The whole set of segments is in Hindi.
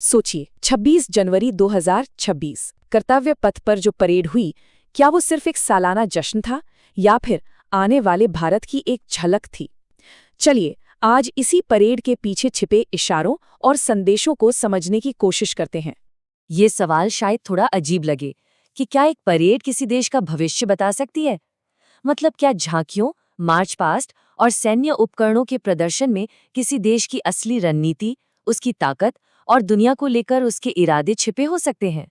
सोचिए 26 जनवरी 2026 कर्तव्य पथ पर जो परेड हुई, क्या वो सिर्फ एक सालाना जश्न था या फिर आने वाले भारत की एक झलक थी? चलिए आज इसी परेड के पीछे छिपे इशारों और संदेशों को समझने की कोशिश करते हैं। ये सवाल शायद थोड़ा अजीब लगे कि क्या एक परेड किसी देश का भविष्य बता सकती है। मतलब क्या झांकियों, मार्च पास्ट और सैन्य उपकरणों के प्रदर्शन में किसी देश की असली रणनीति, उसकी ताकत और दुनिया को लेकर उसके इरादे छिपे हो सकते हैं?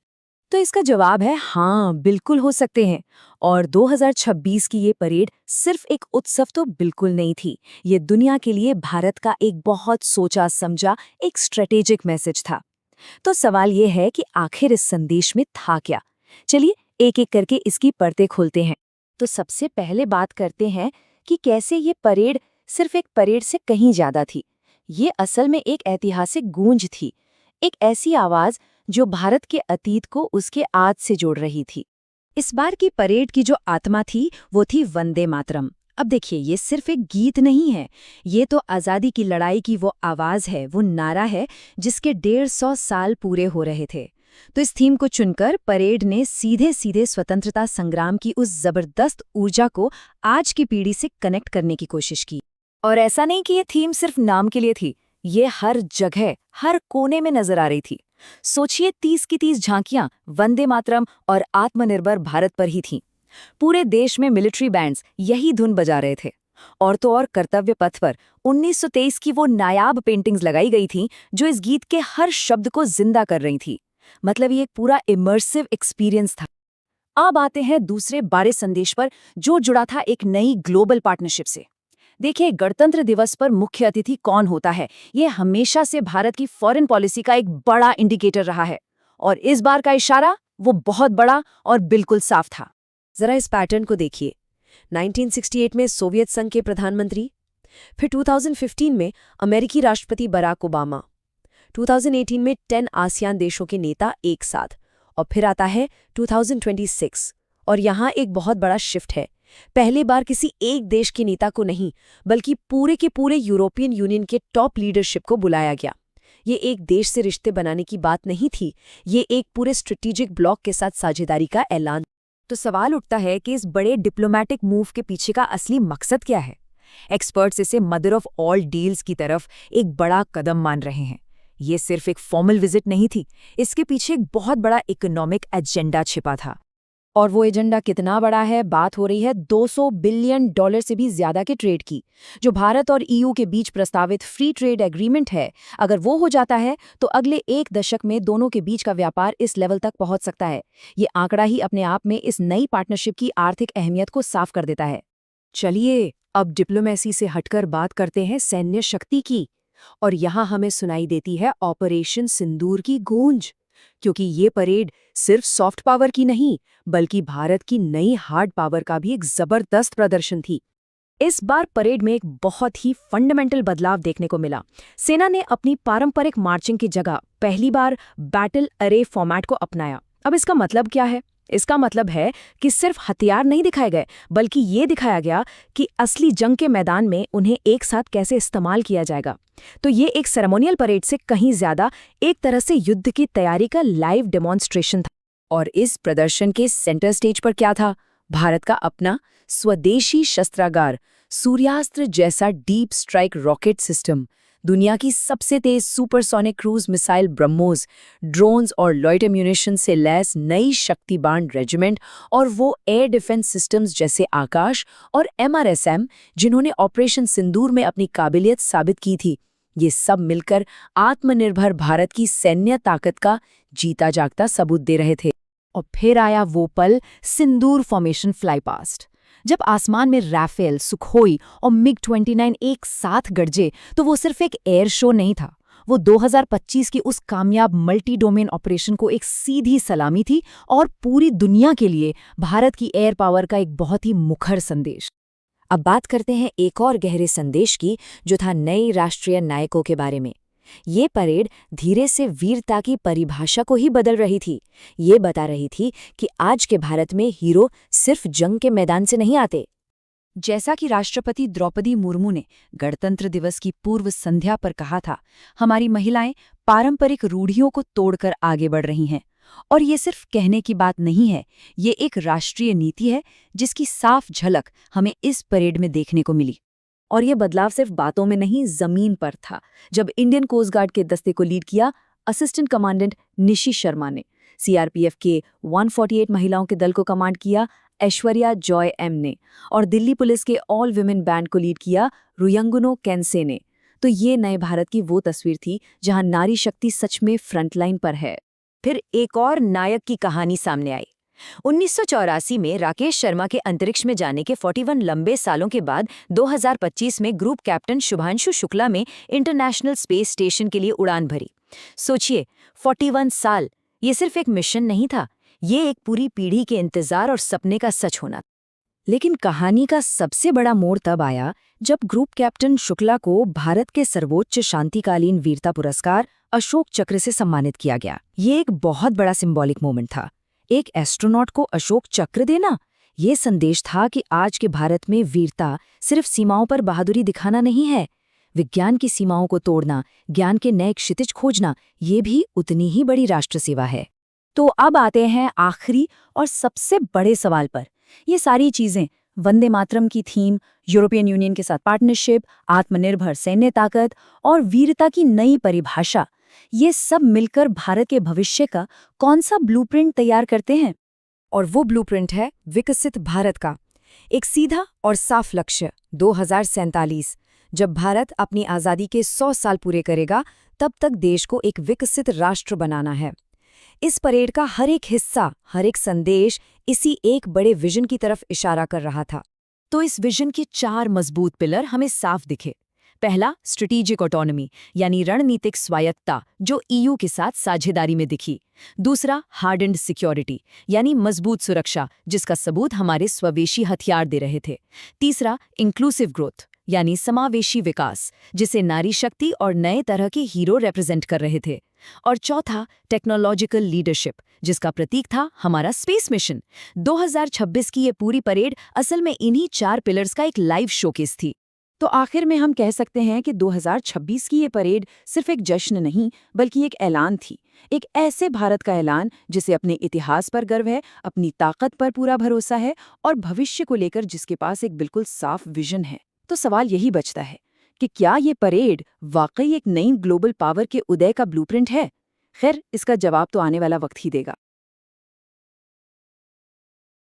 तो इसका जवाब है हाँ, बिल्कुल हो सकते हैं। और 2026 की ये परेड सिर्फ एक उत्सव तो बिल्कुल नहीं थी। ये दुनिया के लिए भारत का एक बहुत सोचा समझा एक स्ट्रेटेजिक मैसेज था। तो सवाल ये है कि आखिर इस संदेश में था क्या? चलिए एक एक करके इसकी परतें खोलते हैं। तो सबसे पहले बात करते हैं कि कैसे ये परेड सिर्फ एक परेड से कहीं ज्यादा थी। ये असल में एक ऐतिहासिक गूंज थी, एक ऐसी आवाज जो भारत के अतीत को उसके आज से जोड़ रही थी। इस बार की परेड की जो आत्मा थी वो थी वंदे मातरम। अब देखिए, ये सिर्फ एक गीत नहीं है, ये तो आज़ादी की लड़ाई की वो आवाज़ है, वो नारा है जिसके 150 साल पूरे हो रहे थे। तो इस थीम को चुनकर परेड ने सीधे सीधे स्वतंत्रता संग्राम की उस जबरदस्त ऊर्जा को आज की पीढ़ी से कनेक्ट करने की कोशिश की। और ऐसा नहीं कि ये थीम सिर्फ नाम के लिए थी, ये हर जगह, हर कोने में नजर आ रही थी। सोचिए 30 की 30 झांकियां वंदे मातरम और आत्मनिर्भर भारत पर ही थीं। पूरे देश में मिलिट्री बैंड्स यही धुन बजा रहे थे। और तो और कर्तव्य पथ पर 1923 की वो नायाब पेंटिंग्स लगाई गई थीं जो इस गीत के हर शब्द को जिंदा कर रही थी। मतलब ये एक पूरा इमर्सिव एक्सपीरियंस था। अब आते हैं दूसरे बड़े संदेश पर जो जुड़ा था एक नई ग्लोबल पार्टनरशिप से। देखिए, गणतंत्र दिवस पर मुख्य अतिथि कौन होता है, ये हमेशा से भारत की फॉरेन पॉलिसी का एक बड़ा इंडिकेटर रहा है। और इस बार का इशारा वो बहुत बड़ा और बिल्कुल साफ था। जरा इस पैटर्न को देखिए। 1968 में सोवियत संघ के प्रधानमंत्री, फिर 2015 में अमेरिकी राष्ट्रपति बराक ओबामा, 2018 में 10 आसियान देशों के नेता एक साथ, और फिर आता है 2026। और यहाँ एक बहुत बड़ा शिफ्ट है। पहली बार किसी एक देश के नेता को नहीं, बल्कि पूरे के पूरे यूरोपियन यूनियन के टॉप लीडरशिप को बुलाया गया। ये एक देश से रिश्ते बनाने की बात नहीं थी, ये एक पूरे स्ट्रेटेजिक ब्लॉक के साथ साझेदारी का ऐलान। तो सवाल उठता है कि इस बड़े डिप्लोमैटिक मूव के पीछे का असली मकसद क्या है? एक्सपर्ट्स इसे मदर ऑफ ऑल डील्स की तरफ एक बड़ा कदम मान रहे हैं। ये सिर्फ एक फॉर्मल विजिट नहीं थी, इसके पीछे एक बहुत बड़ा इकोनॉमिक एजेंडा छिपा था। और वो एजेंडा कितना बड़ा है? बात हो रही है $200 बिलियन से भी ज्यादा के ट्रेड की। जो भारत और ईयू के बीच प्रस्तावित फ्री ट्रेड एग्रीमेंट है, अगर वो हो जाता है तो अगले एक दशक में दोनों के बीच का व्यापार इस लेवल तक पहुंच सकता है। ये आंकड़ा ही अपने आप में इस नई पार्टनरशिप की आर्थिक अहमियत को साफ कर देता है। चलिए अब डिप्लोमेसी से हटकर बात करते हैं सैन्य शक्ति की। और यहाँ हमें सुनाई देती है ऑपरेशन सिंदूर की गूंज। क्योंकि ये परेड सिर्फ सॉफ्ट पावर की नहीं, बल्कि भारत की नई हार्ड पावर का भी एक जबरदस्त प्रदर्शन थी। इस बार परेड में एक बहुत ही फंडामेंटल बदलाव देखने को मिला। सेना ने अपनी पारंपरिक मार्चिंग की जगह पहली बार बैटल अरे फॉर्मेट को अपनाया। अब इसका मतलब क्या है? इसका मतलब है कि सिर्फ हथियार नहीं दिखाए गए, बल्कि ये दिखाया गया कि असली जंग के मैदान में उन्हें एक साथ कैसे इस्तेमाल किया जाएगा। तो ये एक सेरेमोनियल परेड से कहीं ज्यादा एक तरह से युद्ध की तैयारी का लाइव डेमोन्स्ट्रेशन था। और इस प्रदर्शन के सेंटर स्टेज पर क्या था? भारत का अपना स्वदेशी शस्त्रागार, सूर्यास्त्र जैसा डीप स्ट्राइक रॉकेट सिस्टम, दुनिया की सबसे तेज supersonic cruise missile BrahMos, drones और लॉयटर म्यूनिशन से लैस नई शक्ति बाण रेजिमेंट, और वो एयर डिफेंस सिस्टम्स जैसे आकाश और MRSM जिन्होंने ऑपरेशन सिंदूर में अपनी काबिलियत साबित की थी। ये सब मिलकर आत्मनिर्भर भारत की सैन्य ताकत का जीता जागता सबूत दे रहे थे। और फिर आया वो पल, सिंदूर फॉर्मेशन फ्लाईपास्ट। जब आसमान में राफेल, सुखोई और MiG-29 एक साथ गरजे, तो वो सिर्फ एक एयर शो नहीं था, वो 2025 की उस कामयाब मल्टी डोमेन ऑपरेशन को एक सीधी सलामी थी और पूरी दुनिया के लिए भारत की एयर पावर का एक बहुत ही मुखर संदेश। अब बात करते हैं एक और गहरे संदेश की, जो था नई राष्ट्रीय नायकों के बारे में। ये परेड धीरे से वीरता की परिभाषा को ही बदल रही थी। ये बता रही थी कि आज के भारत में हीरो सिर्फ जंग के मैदान से नहीं आते, जैसा कि राष्ट्रपति द्रौपदी मुर्मू ने गणतंत्र दिवस की पूर्व संध्या पर कहा था, हमारी महिलाएं पारंपरिक रूढ़ियों को तोड़कर आगे बढ़ रही हैं। और ये सिर्फ कहने की बात नहीं है, ये एक राष्ट्रीय नीति है जिसकी साफ झलक हमें इस परेड में देखने को मिली। और ये बदलाव सिर्फ बातों में नहीं, जमीन पर था। जब इंडियन कोस्ट गार्ड के दस्ते को लीड किया असिस्टेंट कमांडेंट निशी शर्मा ने, सीआरपीएफ के 148 महिलाओं के दल को कमांड किया ऐश्वर्या जॉय एम ने, और दिल्ली पुलिस के ऑल विमेन बैंड को लीड किया रुयंगुनो केंसे ने, तो ये नए भारत की वो तस्वीर थी जहां नारी शक्ति सच में फ्रंटलाइन पर है। फिर एक और नायक की कहानी सामने आई। 1984 में राकेश शर्मा के अंतरिक्ष में जाने के 41 लंबे सालों के बाद 2025 में ग्रुप कैप्टन शुभांशु शुक्ला में इंटरनेशनल स्पेस स्टेशन के लिए उड़ान भरी। सोचिए, 41 साल, ये सिर्फ एक मिशन नहीं था, ये एक पूरी पीढ़ी के इंतजार और सपने का सच होना। लेकिन कहानी का सबसे बड़ा मोड़ तब आया जब ग्रुप कैप्टन शुक्ला को भारत के सर्वोच्च शांतिकालीन वीरता पुरस्कार अशोक चक्र से सम्मानित किया गया। ये एक बहुत बड़ा सिंबॉलिक मोमेंट था। एक एस्ट्रोनॉट को अशोक चक्र देना, ये संदेश था कि आज के भारत में वीरता सिर्फ सीमाओं पर बहादुरी दिखाना नहीं है, विज्ञान की सीमाओं को तोड़ना, ज्ञान के नए क्षितिज खोजना, ये भी उतनी ही बड़ी राष्ट्र सेवा है। तो अब आते हैं आखिरी और सबसे बड़े सवाल पर। ये सारी चीजें, वंदे मातरम की थीम, यूरोपियन यूनियन के साथ पार्टनरशिप, आत्मनिर्भर सैन्य ताकत और वीरता की नई परिभाषा, ये सब मिलकर भारत के भविष्य का कौन सा ब्लूप्रिंट तैयार करते हैं? और वो ब्लूप्रिंट है विकसित भारत का। एक सीधा और साफ लक्ष्य, 2047। जब भारत अपनी आज़ादी के 100 साल पूरे करेगा, तब तक देश को एक विकसित राष्ट्र बनाना है। इस परेड का हर एक हिस्सा, हर एक संदेश इसी एक बड़े विजन की तरफ इशारा कर रहा था। तो इस विजन के 4 मजबूत पिलर हमें साफ दिखे। पहला, स्ट्रेटेजिक ऑटोनॉमी, यानी रणनीतिक स्वायत्तता, जो ईयू के साथ साझेदारी में दिखी। दूसरा, हार्डन्ड सिक्योरिटी, यानी मजबूत सुरक्षा, जिसका सबूत हमारे स्वदेशी हथियार दे रहे थे। तीसरा, इंक्लूसिव ग्रोथ, यानी समावेशी विकास, जिसे नारी शक्ति और नए तरह के हीरो रिप्रेजेंट कर रहे थे। और चौथा, टेक्नोलॉजिकल लीडरशिप, जिसका प्रतीक था हमारा स्पेस मिशन। 2026 की ये पूरी परेड असल में इन्हीं 4 पिलर्स का एक लाइव शोकेस थी। तो आखिर में हम कह सकते हैं कि 2026 की ये परेड सिर्फ एक जश्न नहीं, बल्कि एक ऐलान थी। एक ऐसे भारत का ऐलान जिसे अपने इतिहास पर गर्व है, अपनी ताकत पर पूरा भरोसा है और भविष्य को लेकर जिसके पास एक बिल्कुल साफ विजन है। तो सवाल यही बचता है कि क्या ये परेड वाकई एक नई ग्लोबल पावर के उदय का ब्लूप्रिंट है? खैर, इसका जवाब तो आने वाला वक्त ही देगा।